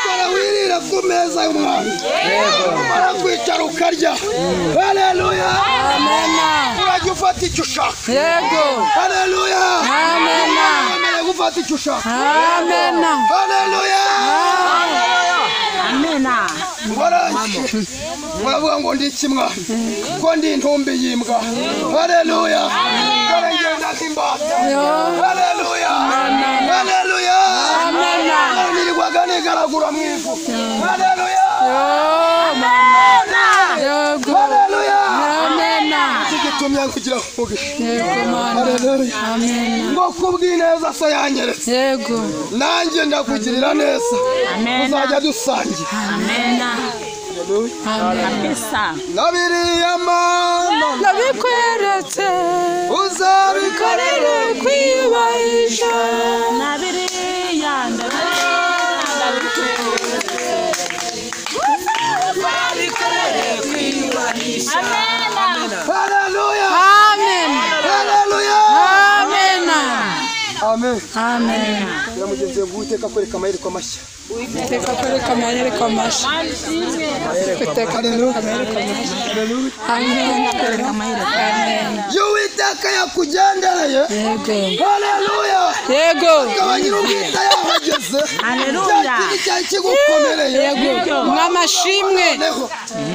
Kora wirira ku meza y'umwami. Umara kwicara ukarya. Haleluya. Amen. Urajya ufata icyo ushaka. Yego. Haleluya. Amen. Urajya gufata icyo ushaka. Amen. Haleluya. Amen. Muravuga ngo ndi kimwa ko ndi intumbi yimbwa. Haleluya. Karengenda kimbata. Haleluya. Haleluya. Amen. Nirigwaga nigaragura mwivu. Haleluya. Yego. Haleluya. Amen. Kigitumya kugira umugisha. Yego mana. Haleluya. Amen. Ngo kubwineza so yanyeretse. Yego. Nanjye ndakugirira neza. Amen. Uzajya dusangira. Amen. Kabisa. Nabiriya mana nabikweretse uzabikorere kwiyubahisha nabiriya ndabikweretse uzabikorere kwiyubahisha. Haleluya. Amen. Haleluya. Amen. Amen. Amen. Yamugenze Uwiteka kwereka amayereko mashya. Uwiteka kwereka amayereko mashya. Uwiteka kwereka amayereko mashya. Amen. Amen. Uwiteka yakugendereye. Yego. Haleluya. Yego. Kabagira ubwita yahageze. Haleluya. Cyari kigukomereye. Yego. Mwamashimwe.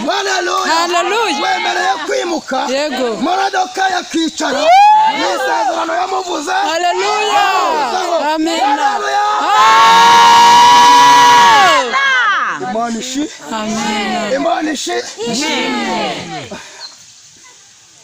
Haleluya. Haleluya. Wemereye kwimuka. Yego. Moradoka yakicara. N'isezerano yamuvuze. Haleluya. Amen. Haleluya. Imana ishi. Amen. Imana ishi.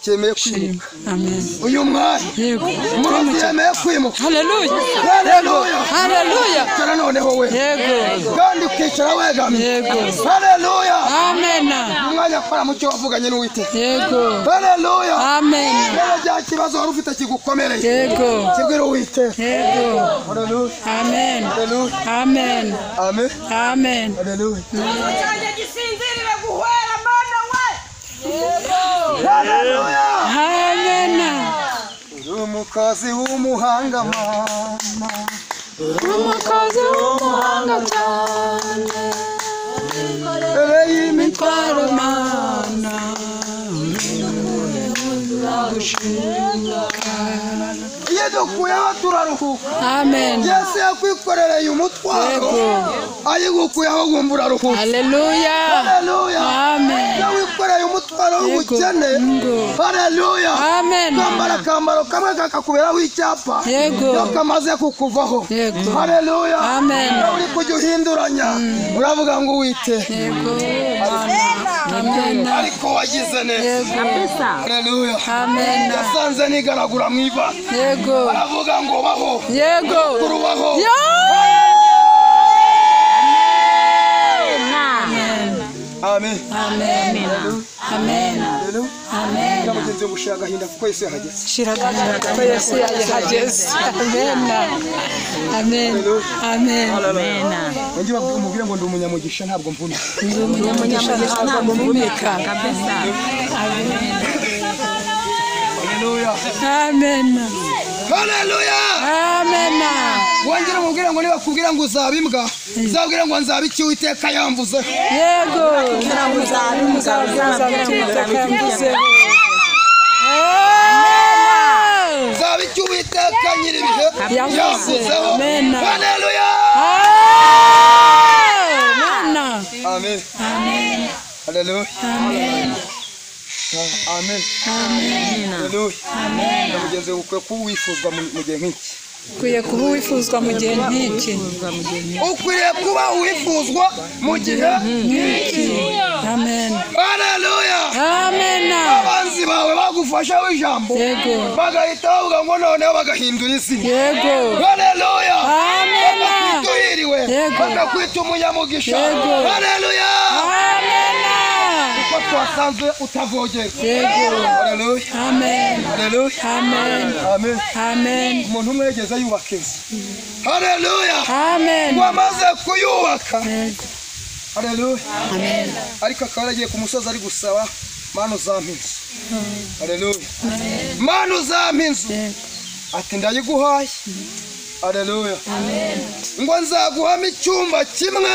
Cyemeye kwimuka. Amen. Uyu mwanya. Yego. Umurozi yemeye kwimuka. Haleluya. Haleluya. Haleluya. Cyara noneho we. Yego. Kandi ukicara wegamye. Yego. Haleluya. Amen. Umwanya akora mu cyo wavuganye n'Uwiteka. Yego. Haleluya. Amen. Rero bya kibazo wari ufite kigukomereye. Yego. Kibwira Uwiteka. Yego. Haleluya. Amen. Haleluya. Amen. Amen. Amen. Haleluya. Gisinzirire guhera mana we. Haleluya. Amen. Umukozi w'umuhanga mana. Umukozi w'umuhanga cyane. Imitwaro mana. iyo dukuyeho turaruhuka. Amen. Yesu yakwikorereye umutwaro. Yego. Ayigukuyeho wumva uraruhuka. Haleluya. Haleluya. Amen. Iyo wikoreye umutwaro w'ubukene. Haleluya. Amen. Kwambara akambaro kamwe kakakuberaho icyapa. Yego. Iyo kamaze kukuvaho. Yego. Haleluya. Amen. Uri kujya uhinduranya. Uravuga ngo Uwiteka. Yego. Amen. Ariko wagize neza. Haleluya. Amen. Yasanze nigaragura mu iva. Yego. Aravuga ngo baho. Yego. Kurubaho. Amen. Amen. Amen. Amen. Namugenze gushira agahinda kuko Yesu yahageze. Shiragahinda kuko Yesu yahageze. Amen. Amen. Amen. Amen. Ngi bamubwire ngo ndi umunyamugisha ntabwo mvuna. Ndi umunyamugisha ntabwo mvumika. Amen. Haleluya. Amen. Haleluya. Amen. Wongera mubwire ngo niba kubwira ngo uzabimbwa, uzabwire ngo nzaba iki Uwiteka yamvuze. Yego. Nzaba iki Uwiteka nyiribihe yamvuzeho. Haleluya. Amen. Amen. Haleluya. Amen. Amen. Amen. Haleluya. Amen. Namugenze ukwiye kuba wifuzwa mu gihe nk'iki. Ukwiye kuba wifuzwa mu gihe nk'iki. Ukwiriye kuba wifuzwa mu gihe nk'iki. Amen. Haleluya. Amen. Abanzi bawe bagufasha w'ijambo. Yego. Bagahita bavuga ngo noneho bagahindura izina. Yego. Haleluya. Amen. Bakakwita uhiriwe. Yego. Bakakwita umunyamugisha. Yego. Haleluya. Amen. Kuko twasanze utavogera. Yego. Haleluya. Amen. Haleluya. Amen. Amen. Amen. Umuntu umwe yageze yubaka inzu. Haleluya. Amen. Wamaze kuyubaka. Yego. Haleluya. Amen. Ariko akaba yaragiye ku musozi ari gusaba mana uzampa inzu. Haleluya. Mana uzampa inzu. Ati ndayiguhaye. Haleluya. Amen. Ngo nzaguhamo icyumba kimwe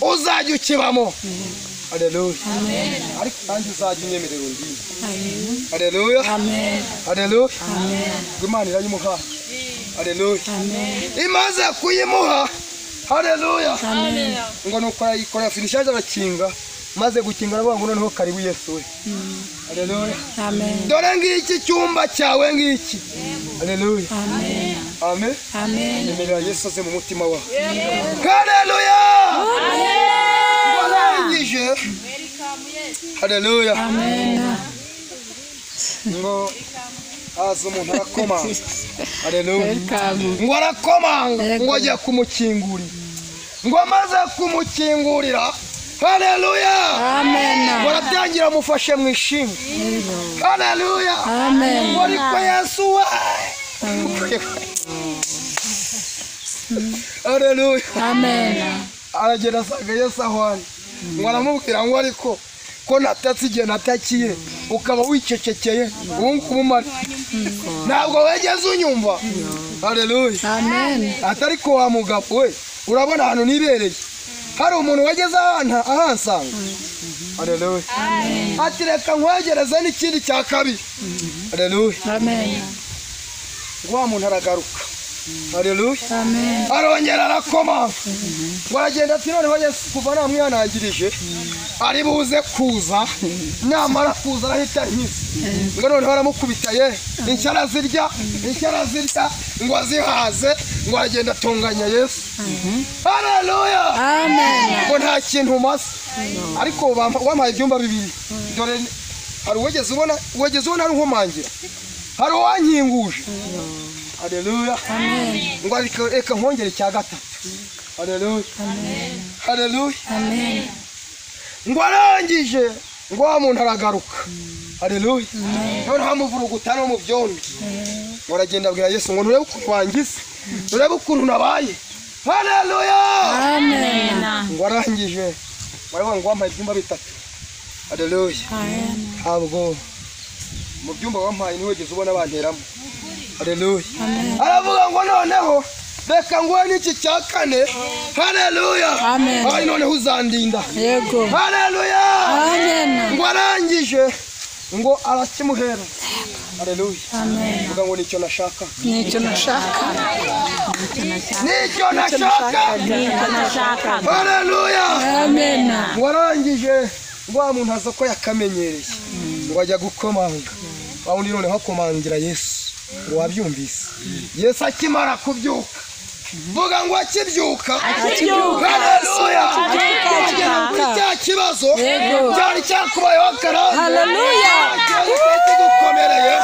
uzajya ukibamo. Haleluya. Ariko kandi uzajya unyemerera undi. Haleluya. Haleluya. Imana irayimuha. Haleluya. Imaze kuyimuha. Haleluya. Ngo nuko yikora finishaje arakinga maze gukinga aravuga ngo noneho karibu Yesu we. Haleluya. Amen. Dore ngiki cyumba cyawe ngiki. Haleluya. Amen. Amen. Amen. Emerera Yesu aze mu mutima wawe. Haleluya. Amen. Warangije. Haleluya. Amen. Ngo aza umuntu arakomanga. Haleluya. Ngo arakomanga ngo ajya kumukingurira. Ngo amaze kumukingurira. Haleluya. Amen. Waratangira amufashe mu ishinga. Haleluya. Amen. Muri kwa Yesu wa. Haleluya. Amen. Aragera saga Yesu ahwani. Ngo aramubwira ngo ariko ko natatse igihe natakiye ukaba wicecekeye ubunkumumara ntabwo wegeze unyumva. Haleluya. Amen. Atariko wa mugabo we urabona hano nibereye hari umuntu wageze ahansanga. Haleluya. Amen. Ati reka nkwegereze n'ikindi cya kabiri. Haleluya. Amen. Wa muntu aragaruka. Haleluya. Amen. Arongera arakoma. Waragenda ati noneho Yesu kuva namwihanangirije ari buze kuza namara kuza arahita nkiza. Ngo noneho aramukubita ye inshara zirya ngo azihaze ngo agenda atunganya Yesu. Haleluya. Amen. Ngo nta kintu umaze ariko wampaye ibyumba bibiri. Dore hari wegeze ubona ari nkomangira hari uwankinguje. Haleluya. Amen. Ngo reka nkongere cya gatatu. Haleluya. Amen. Haleluya. Amen. Ngo arangije ngo wa muntu aragaruka. Haleluya. None hamuvuruguta no mu byondo. Ngo aragenda abwira Yesu ngo nurebe ukuntu wangize. Nurebe ukuntu nabaye. Haleluya. Amen. Ngo arangije baravuga ngo wampaye ibyumba bitatu. Haleluya. Amen. Ntabwo mu byumba wampaye niwegeze ubona banteramo. Haleluya. Aravuga ngo noneho reka nguhe n'iki cya kane. Haleluya. Amen. Ari noneho uzandinda. Yego. Haleluya. Amen. Ngo arangije ngo arakimuhera. Haleluya. Amen. Ngo nicyo nashaka. Nicyo nashaka. Haleluya. Amen. Ngo arangije ngo umuntu aza ko yakamenyereye ngo ajya gukomanga. Bawundi noneho akomangira Yesu. Wabyumvise Yesu akimara kubyuka vuga ngo akibyuka. Haleluya. Cya kibazo cyari cyakubayeho karande. Haleluya. Kigukomereye.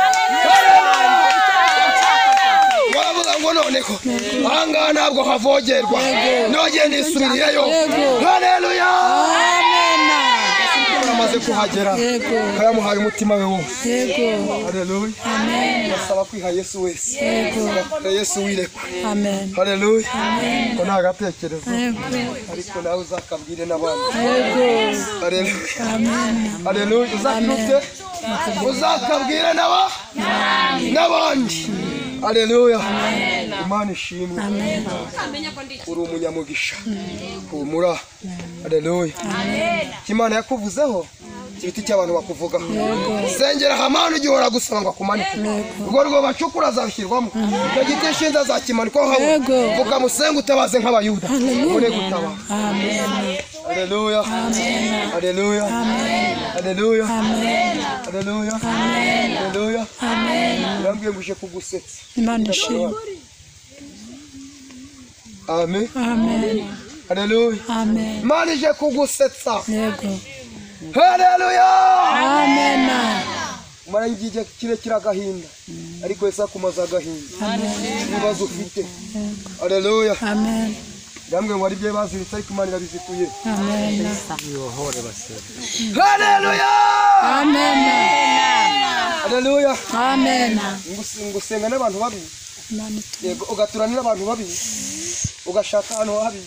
Wavuga ngo noneho ahangaha ntabwo havogerwa nogenda isubiriyeyo. Haleluya. Amaze kuhagera kayamuhaye umutima we wose. Yego. Haleluya. Amen. Basaba kwiha Yesu wese. Yego. Yesu wireka. Amen. Haleluya. Amen. Ko nagatekereza. Yego. Ariko nawe uzakabwire n'abandi. Yego. Haleluya. Amen. Haleluya. Uzakubye uzakabwire n'abandi. Haleluya. Imana ishimwe. Amen. Uri umunyamugisha. Humura. Haleluya. Amen. Imana yakuvuzeho kibiti cy'abantu bakuvugaho. Sengera hamana ugihora gusaba ngo akumanike. Ubwo bacukura azashyirwamo. Icyo giti shinza azakimanikwaho hamwe. Vuga musenga utabaze nk'abayuda. Ure gutaba. Amen. Haleluya. Amen. Haleluya. Amen. Haleluya. Amen. Haleluya. Amen. Haleluya. Amen. Yambwiye nguje kugusetsa. Imana ishimwe. Amen. Amen. Haleluya. Amen. Imana ije kugusetsa. Yego. Haleluya. Amen. Mara ngije kirekira gahinda ariko Yesu akumaza agahinda. Amen. Nibazo ufite. Haleluya. Amen. Yambwiye ngo ari bye baziritse ariko Imana irabizituye. Amen. Yohore basere. Haleluya. Amen. Haleluya. Amen. Ngusenga n'abantu babi. Yego ugaturanira abantu babi. Ugashaka hano habi.